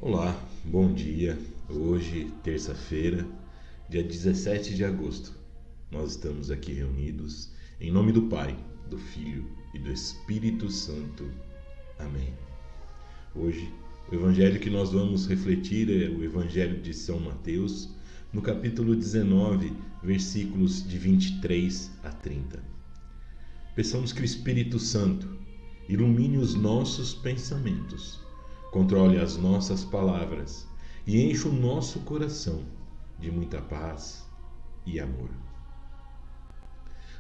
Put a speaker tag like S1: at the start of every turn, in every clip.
S1: Olá, bom dia. Hoje, terça-feira, dia 17 de agosto. Nós estamos aqui reunidos em nome do Pai, do Filho e do Espírito Santo. Amém. Hoje, o evangelho que nós vamos refletir é o evangelho de São Mateus, no capítulo 19, versículos de 23 a 30. Peçamos que o Espírito Santo ilumine os nossos pensamentos, controle as nossas palavras e enche o nosso coração de muita paz e amor.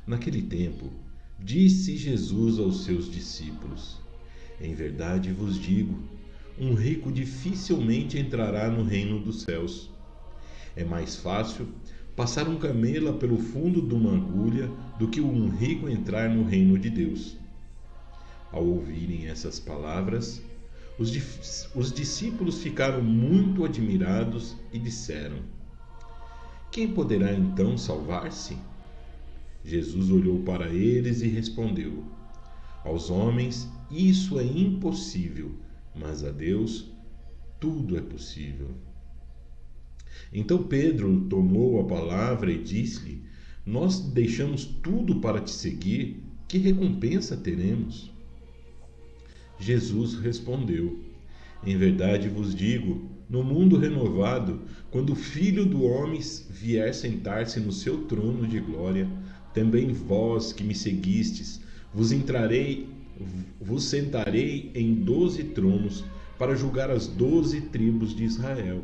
S1: Naquele tempo, disse Jesus aos seus discípulos: Em verdade vos digo, um rico dificilmente entrará no reino dos céus. É mais fácil passar um camelo pelo fundo de uma agulha do que um rico entrar no reino de Deus. Ao ouvirem essas palavras, os discípulos ficaram muito admirados e disseram: Quem poderá então salvar-se? Jesus olhou para eles e respondeu: Aos homens isso é impossível, mas a Deus tudo é possível. Então Pedro tomou a palavra e disse-lhe: Nós deixamos tudo para te seguir, que recompensa teremos? Jesus respondeu: Em verdade vos digo, no mundo renovado, quando o Filho do Homem vier sentar-se no seu trono de glória, também vós que me seguistes, vos sentarei em 12 tronos para julgar as 12 tribos de Israel.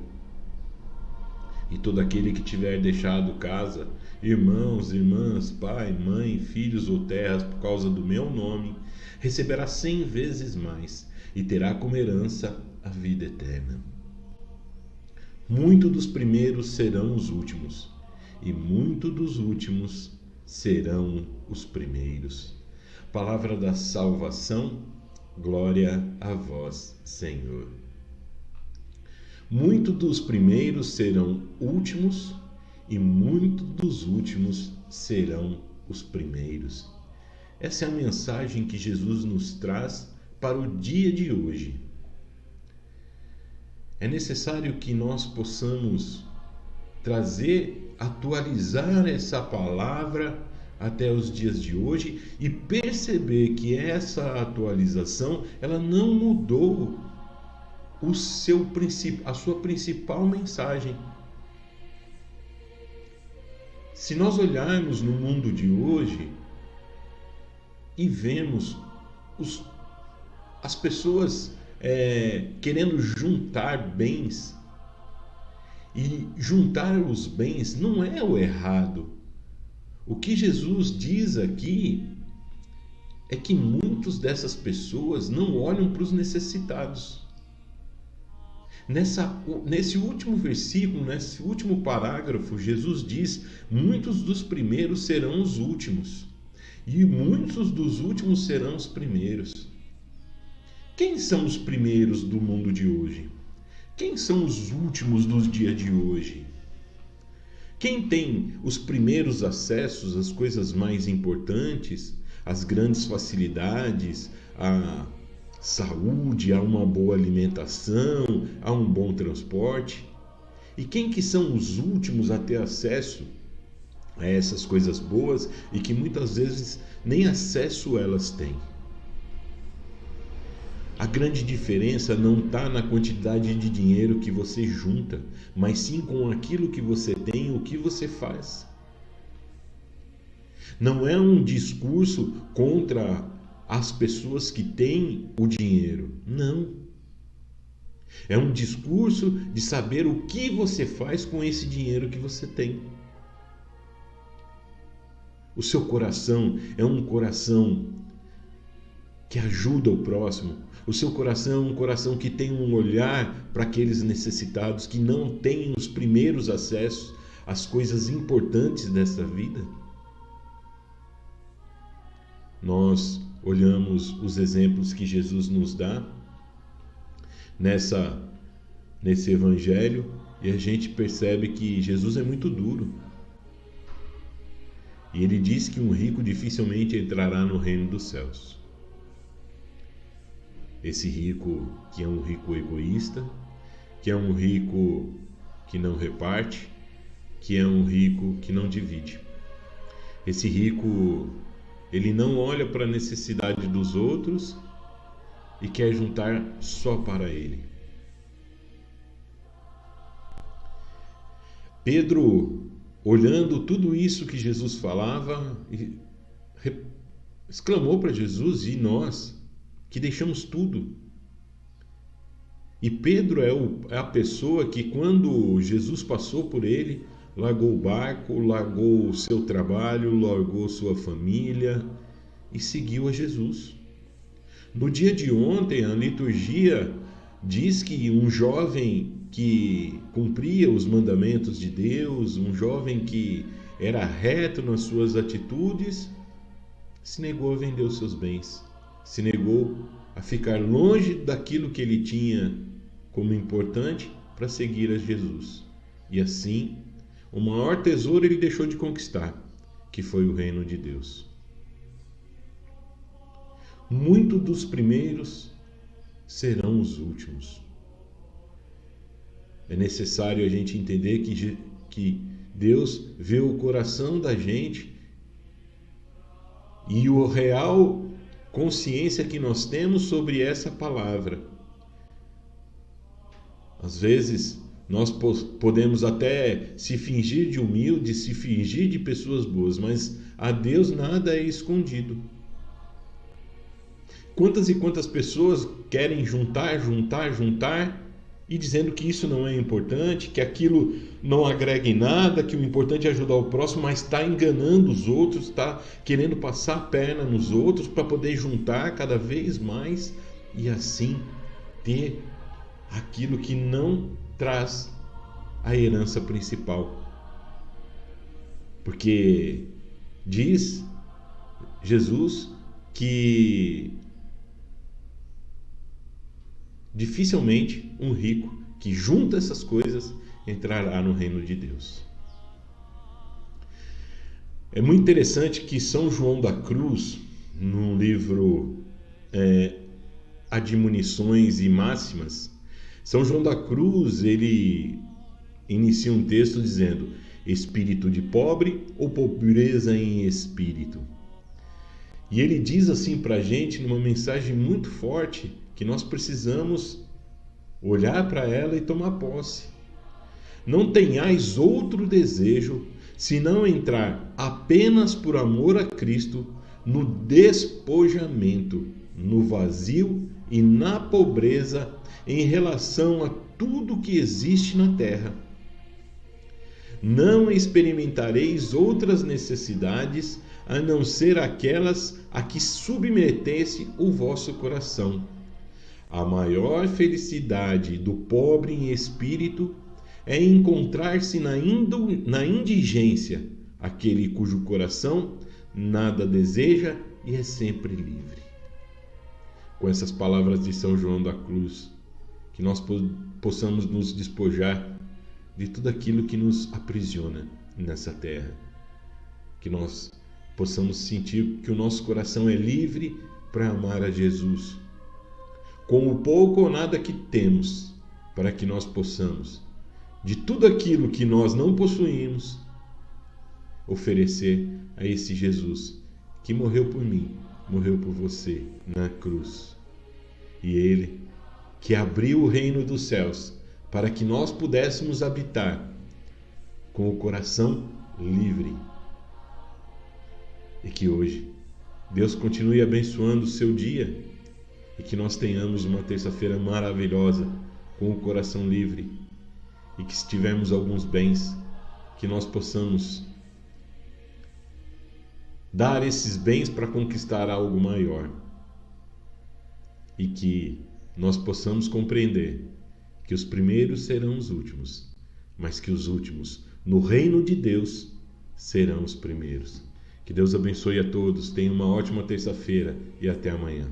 S1: E todo aquele que tiver deixado casa, irmãos, irmãs, pai, mãe, filhos ou terras por causa do meu nome, receberá 100 vezes mais e terá como herança a vida eterna. Muito dos primeiros serão os últimos, e muito dos últimos serão os primeiros. Palavra da salvação, glória a vós, Senhor. Muito dos primeiros serão últimos, e muito dos últimos serão os primeiros. Essa é a mensagem que Jesus nos traz para o dia de hoje. É necessário que nós possamos atualizar essa palavra até os dias de hoje e perceber que essa atualização ela não mudou a sua principal mensagem. Se nós olharmos no mundo de hoje e vemos as pessoas querendo juntar bens, e juntar os bens não é o errado. O que Jesus diz aqui é que muitas dessas pessoas não olham para os necessitados. Nesse último versículo, nesse último parágrafo, Jesus diz: muitos dos primeiros serão os últimos, e muitos dos últimos serão os primeiros. Quem são os primeiros do mundo de hoje? Quem são os últimos dos dias de hoje? Quem tem os primeiros acessos às coisas mais importantes, às grandes facilidades, à saúde, a uma boa alimentação, a um bom transporte? E quem que são os últimos a ter acesso a essas coisas boas e que muitas vezes nem acesso elas têm? A grande diferença não está na quantidade de dinheiro que você junta, mas sim com aquilo que você tem e o que você faz. Não é um discurso contra as pessoas que têm o dinheiro, não. É um discurso de saber o que você faz com esse dinheiro que você tem. O seu coração é um coração que ajuda o próximo. O seu coração é um coração que tem um olhar para aqueles necessitados que não têm os primeiros acessos às coisas importantes dessa vida. Nós olhamos os exemplos que Jesus nos dá nesse evangelho e a gente percebe que Jesus é muito duro. E ele diz que um rico dificilmente entrará no reino dos céus. Esse rico que é um rico egoísta, que é um rico que não reparte, que é um rico que não divide. Esse rico, ele não olha para a necessidade dos outros e quer juntar só para ele. Pedro, olhando tudo isso que Jesus falava, exclamou para Jesus: e nós, que deixamos tudo? E Pedro é a pessoa que, quando Jesus passou por ele, largou o barco, largou o seu trabalho, largou sua família e seguiu a Jesus. No dia de ontem, a liturgia diz que um jovem que cumpria os mandamentos de Deus, um jovem que era reto nas suas atitudes, se negou a vender os seus bens, se negou a ficar longe daquilo que ele tinha como importante para seguir a Jesus. E assim, o maior tesouro ele deixou de conquistar, que foi o reino de Deus. Muitos dos primeiros serão os últimos. É necessário a gente entender que Deus vê o coração da gente e a real consciência que nós temos sobre essa palavra. Às vezes, nós podemos até se fingir de humildes, se fingir de pessoas boas, mas a Deus nada é escondido. Quantas e quantas pessoas querem juntar e dizendo que isso não é importante, que aquilo não agrega em nada, que o importante é ajudar o próximo, mas está enganando os outros, está querendo passar a perna nos outros para poder juntar cada vez mais e assim ter aquilo que não traz a herança principal. Porque diz Jesus que dificilmente um rico que junta essas coisas entrará no reino de Deus. É muito interessante que São João da Cruz, no livro Admonições e Máximas, São João da Cruz, ele inicia um texto dizendo: espírito de pobre ou pobreza em espírito. E ele diz assim para a gente, numa mensagem muito forte, que nós precisamos olhar para ela e tomar posse. Não tenhais outro desejo senão entrar apenas por amor a Cristo no despojamento, no vazio e na pobreza em relação a tudo que existe na terra. Não experimentareis outras necessidades a não ser aquelas a que submetesse o vosso coração. A maior felicidade do pobre em espírito é encontrar-se na indigência, aquele cujo coração nada deseja e é sempre livre. Com essas palavras de São João da Cruz, que nós possamos nos despojar de tudo aquilo que nos aprisiona nessa terra, que nós possamos sentir que o nosso coração é livre para amar a Jesus, com o pouco ou nada que temos, para que nós possamos, de tudo aquilo que nós não possuímos, oferecer a esse Jesus que morreu por mim, morreu por você na cruz. E Ele que abriu o reino dos céus para que nós pudéssemos habitar com o coração livre. E que hoje Deus continue abençoando o seu dia e que nós tenhamos uma terça-feira maravilhosa com o coração livre e que, se tivermos alguns bens, que nós possamos dar esses bens para conquistar algo maior e que nós possamos compreender que os primeiros serão os últimos, mas que os últimos no reino de Deus serão os primeiros. Que Deus abençoe a todos, tenha uma ótima terça-feira e até amanhã.